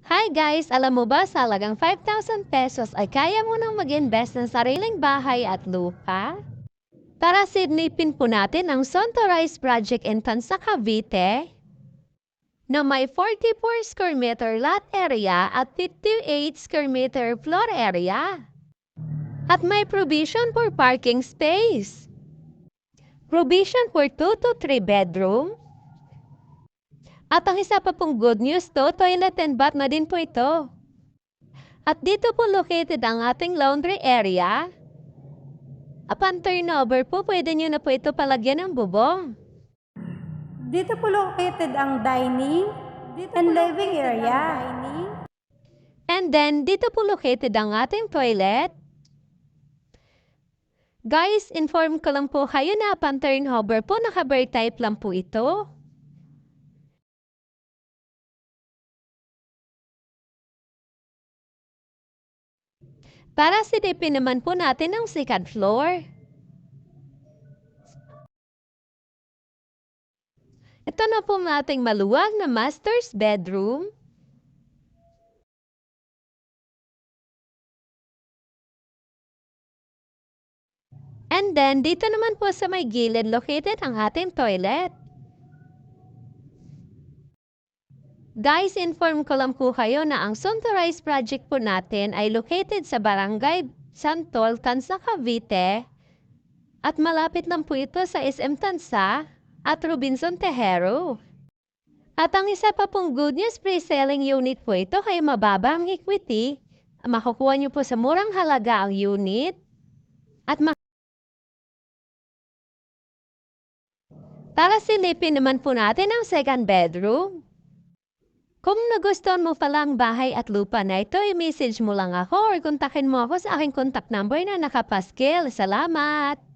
Hi guys! Alam mo ba sa halagang 5,000 pesos ay kaya mo nang mag-invest ng sariling bahay at lupa? Tara silipin po natin ang Sonto Rise Project in Tansa, Cavite na may 44 square meter lot area at 58 square meter floor area. At may provision for parking space. Provision for 2 to 3 bedroom. At ang isa pa pong good news to, toilet and bath na din po ito. At dito po located ang ating laundry area. Upon turnover po, pwede nyo na po ito palagyan ng bubong. Dito po located ang dining and living area. And then, dito po located ang ating toilet. Guys, inform ko lang po kayo na upon turnover po, naka-bare type lang po ito. Para silipin naman po natin ang second floor. Ito na po nating maluwag na master's bedroom. And then, dito naman po sa may gilid located ang ating toilet. Guys, inform ko lang po kayo na ang Sonto Rise project po natin ay located sa Barangay Santol, Tansa, Cavite. At malapit lang po ito sa SM Tansa at Robinson Tejero. At ang isa pa pong good news, pre-selling unit po ito kaya mababa ang equity. Makukuha nyo po sa murang halaga ang unit. At para silipin naman po natin ang second bedroom. Kung nagustuhan mo palang bahay at lupa na ito, i-message mo lang ako or kontakin mo ako sa aking contact number na nakapaskil. Salamat!